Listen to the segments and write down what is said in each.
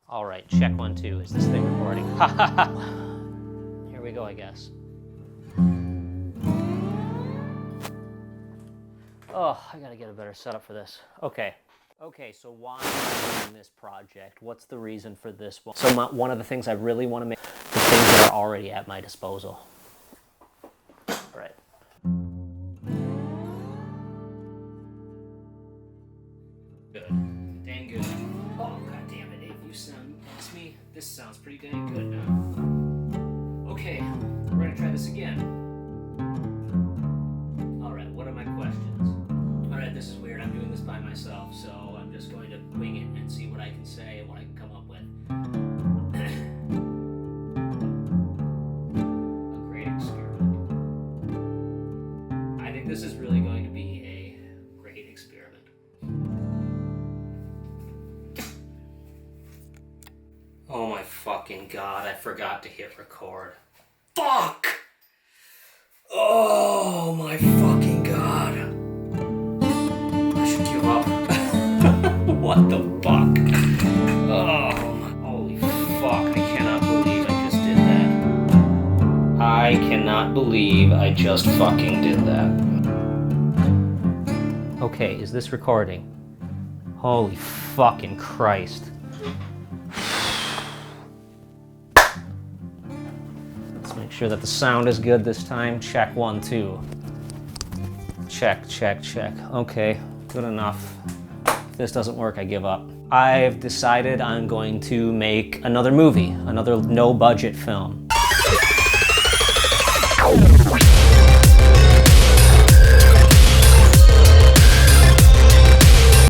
All right, check 1, 2. Is this thing recording? Here we go, I guess. Oh, I gotta get a better setup for this. Okay, so why am I doing this project? What's the reason for this one? So one of the things I really want to make, the things that are already at my disposal. All right. Good. Dang good. Oh, god damn it, Dave. You sound, ask me, this sounds pretty dang good now. Okay, we're gonna try this again. Alright, what are my questions? Alright, this is weird. I'm doing this by myself, so I'm just going to wing it and see what I can say and what I can come up with. A great experiment. I think this is really going to be a great experiment. Oh my fucking god, I forgot to hit record. Fuck! Oh my fucking god. I should give up. What the fuck? Oh, holy fuck, I cannot believe I just did that. I cannot believe I just fucking did that. Okay, is this recording? Holy fucking Christ. Make sure that the sound is good this time. Check 1, 2. Check, check, check. Okay, good enough. If this doesn't work, I give up. I've decided I'm going to make another movie, another no-budget film.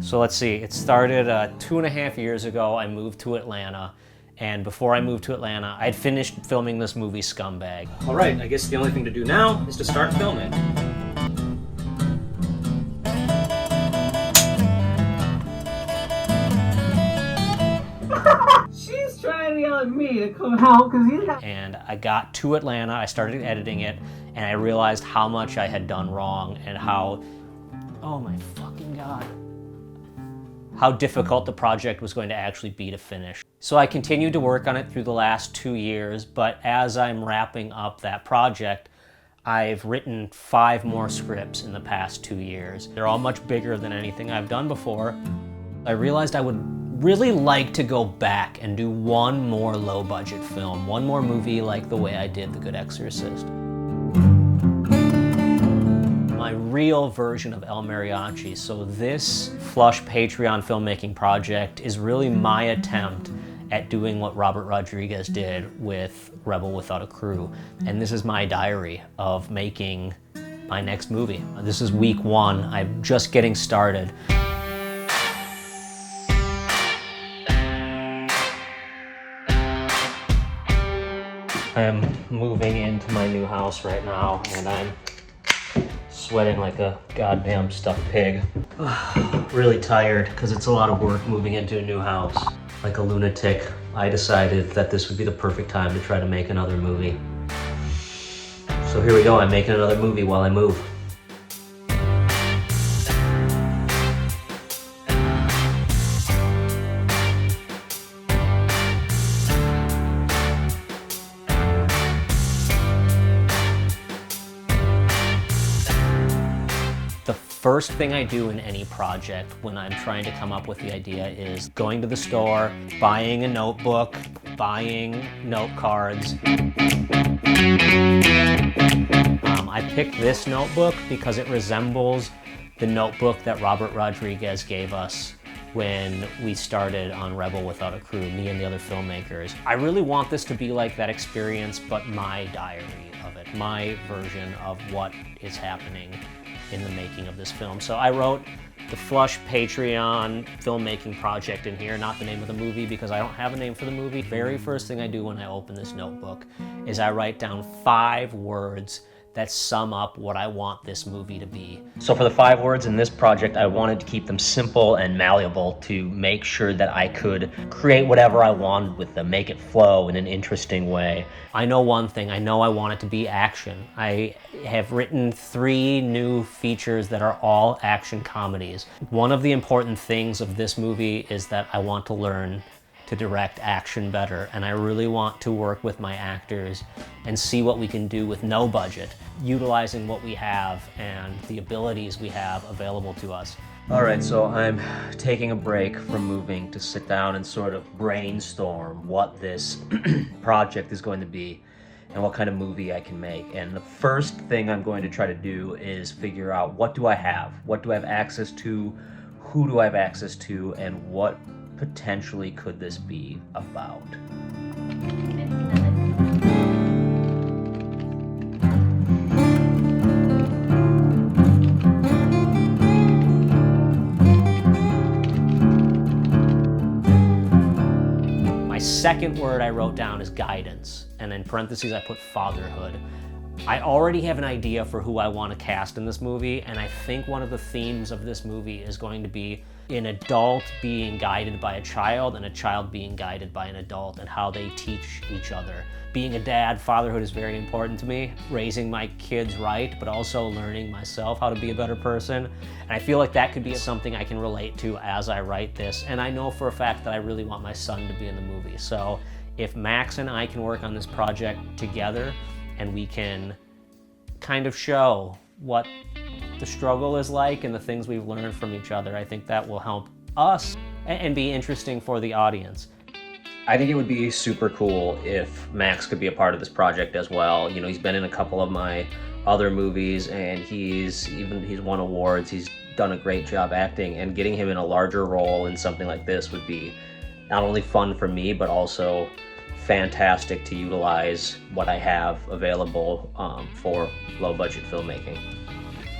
So let's see, it started 2.5 years ago. I moved to Atlanta. And before I moved to Atlanta, I'd finished filming this movie, Scumbag. All right, I guess the only thing to do now is to start filming. She's trying to yell at me to come out because he's... And I got to Atlanta, I started editing it, and I realized how much I had done wrong and how, oh my fucking god, how difficult the project was going to actually be to finish. So I continued to work on it through the last 2 years, but as I'm wrapping up that project, I've written 5 more scripts in the past 2 years. They're all much bigger than anything I've done before. I realized I would really like to go back and do one more low-budget film, one more movie like the way I did The Good Exorcist. My real version of El Mariachi. So this Flush Patreon filmmaking project is really my attempt at doing what Robert Rodriguez did with Rebel Without a Crew. And this is my diary of making my next movie. This is week 1. I'm just getting started. I'm moving into my new house right now, and I'm sweating like a goddamn stuffed pig. Really tired because it's a lot of work moving into a new house. Like a lunatic, I decided that this would be the perfect time to try to make another movie. So here we go, I'm making another movie while I move. The first thing I do in any project when I'm trying to come up with the idea is going to the store, buying a notebook, buying note cards. I picked this notebook because it resembles the notebook that Robert Rodriguez gave us when we started on Rebel Without a Crew, me and the other filmmakers. I really want this to be like that experience, but my diary of it, my version of what is happening in the making of this film. So I wrote the Flush Patreon filmmaking project in here, not the name of the movie because I don't have a name for the movie. Very first thing I do when I open this notebook is I write down 5 words that sum up what I want this movie to be. So for the 5 words in this project, I wanted to keep them simple and malleable to make sure that I could create whatever I wanted with them, make it flow in an interesting way. I know one thing, I know I want it to be action. I have written 3 new features that are all action comedies. One of the important things of this movie is that I want to learn to direct action better, and I really want to work with my actors and see what we can do with no budget, utilizing what we have and the abilities we have available to us. All right, so I'm taking a break from moving to sit down and sort of brainstorm what this project is going to be and what kind of movie I can make. And the first thing I'm going to try to do is figure out, what do I have? What do I have access to? Who do I have access to? And what potentially could this be about? My second word I wrote down is guidance, and in parentheses I put fatherhood. I already have an idea for who I want to cast in this movie, and I think one of the themes of this movie is going to be an adult being guided by a child and a child being guided by an adult, and how they teach each other. Being a dad, fatherhood is very important to me. Raising my kids right, but also learning myself how to be a better person. And I feel like that could be something I can relate to as I write this. And I know for a fact that I really want my son to be in the movie. So if Max and I can work on this project together, and we can kind of show what the struggle is like and the things we've learned from each other, I think that will help us and be interesting for the audience. I think it would be super cool if Max could be a part of this project as well. You know, he's been in a couple of my other movies, and he's won awards. He's done a great job acting, and getting him in a larger role in something like this would be not only fun for me, but also fantastic to utilize what I have available for low-budget filmmaking.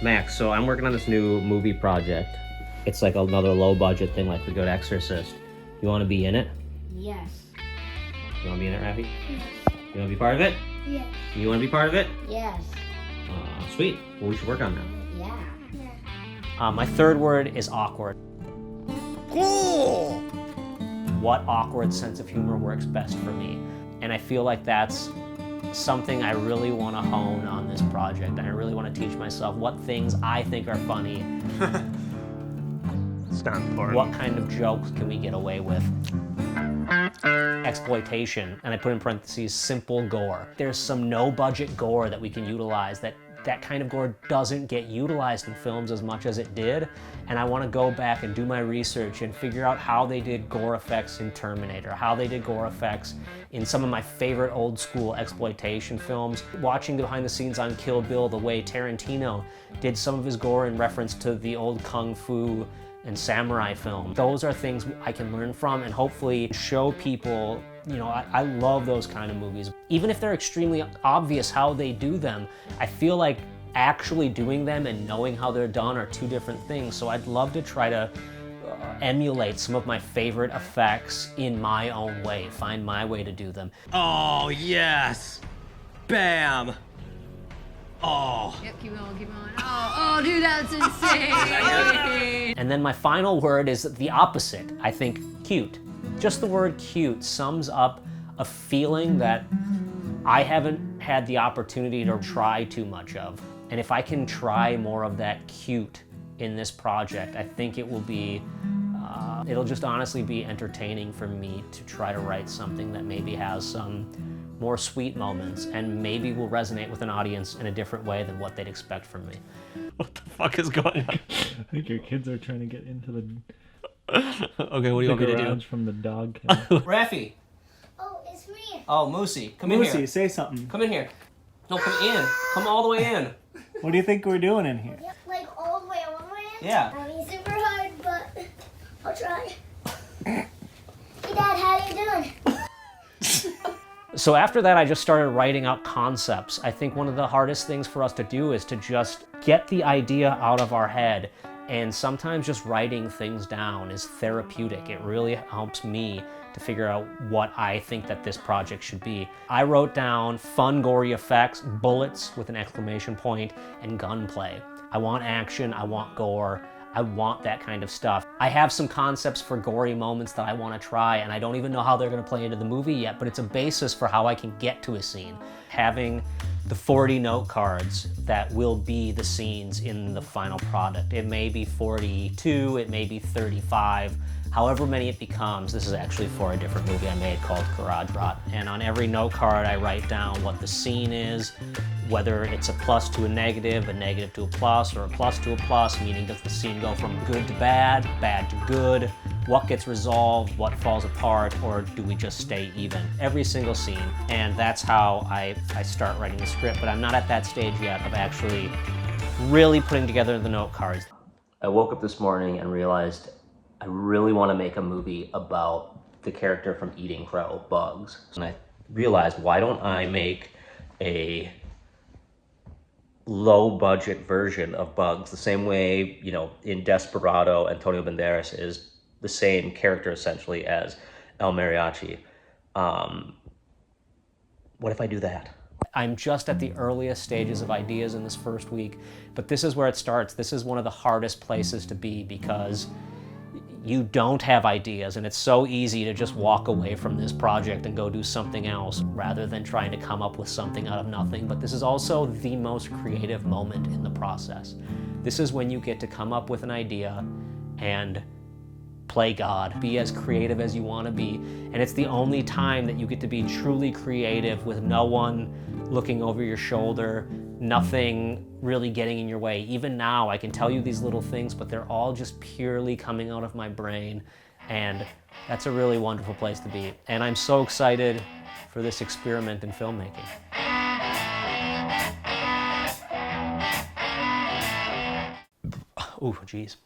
Max, so I'm working on this new movie project. It's like another low-budget thing, like The Good Exorcist. You want to be in it? Yes. You want to be in it, Rafi? Yes. You want to be part of it? Yes. You want to be part of it? Yes. Sweet. Well, we should work on that. Yeah. My third word is awkward. Cool! What awkward sense of humor works best for me? And I feel like that's something I really want to hone on this project. And I really want to teach myself what things I think are funny. It's not important. What kind of jokes can we get away with? Exploitation, and I put in parentheses, simple gore. There's some no-budget gore that we can utilize that kind of gore doesn't get utilized in films as much as it did, and I want to go back and do my research and figure out how they did gore effects in Terminator, how they did gore effects in some of my favorite old school exploitation films. Watching the behind the scenes on Kill Bill, the way Tarantino did some of his gore in reference to the old kung fu and samurai film. Those are things I can learn from and hopefully show people, you know, I love those kind of movies. Even if they're extremely obvious how they do them, I feel like actually doing them and knowing how they're done are two different things. So I'd love to try to emulate some of my favorite effects in my own way, find my way to do them. Oh, yes! Bam! Oh. Yep, keep going, keep going. Oh, dude, that's insane! And then my final word is the opposite. I think cute. Just the word cute sums up a feeling that I haven't had the opportunity to try too much of. And if I can try more of that cute in this project, I think it will be, it'll just honestly be entertaining for me to try to write something that maybe has some more sweet moments and maybe will resonate with an audience in a different way than what they'd expect from me. What the fuck is going on? I think your kids are trying to get into the Okay, what do you want me to garage do? from the dog kennel. Rafi. Oh, it's me. Oh, Moosey. Come in here. Lucy, say something. Come in here. No, come in. Come all the way in. What do you think we're doing in here? Yep, like all the way on my end. Yeah. I mean, super hard, but I'll try. Hey, Dad, how you doing? So after that, I just started writing out concepts. I think one of the hardest things for us to do is to just get the idea out of our head. And sometimes just writing things down is therapeutic. It really helps me to figure out what I think that this project should be. I wrote down fun, gory effects, bullets with an exclamation point, and gunplay. I want action, I want gore, I want that kind of stuff. I have some concepts for gory moments that I want to try, and I don't even know how they're going to play into the movie yet, but it's a basis for how I can get to a scene. Having the 40 note cards that will be the scenes in the final product. It may be 42, it may be 35. however many it becomes. This is actually for a different movie I made called Garage Rot. And on every note card, I write down what the scene is, whether it's a plus to a negative to a plus, or a plus to a plus, meaning does the scene go from good to bad to good, what gets resolved, what falls apart, or do we just stay even? Every single scene. And that's how I start writing the script, but I'm not at that stage yet of actually really putting together the note cards. I woke up this morning and realized I really want to make a movie about the character from Eating Crow, Bugs. And I realized, why don't I make a low-budget version of Bugs, the same way, you know, in Desperado, Antonio Banderas is the same character essentially as El Mariachi. What if I do that? I'm just at the earliest stages of ideas in this first week, but this is where it starts. This is one of the hardest places to be because you don't have ideas, and it's so easy to just walk away from this project and go do something else rather than trying to come up with something out of nothing. But this is also the most creative moment in the process. This is when you get to come up with an idea and play God, be as creative as you want to be, and it's the only time that you get to be truly creative with no one looking over your shoulder, nothing really getting in your way. Even now, I can tell you these little things, but they're all just purely coming out of my brain, and that's a really wonderful place to be. And I'm so excited for this experiment in filmmaking. Ooh, geez.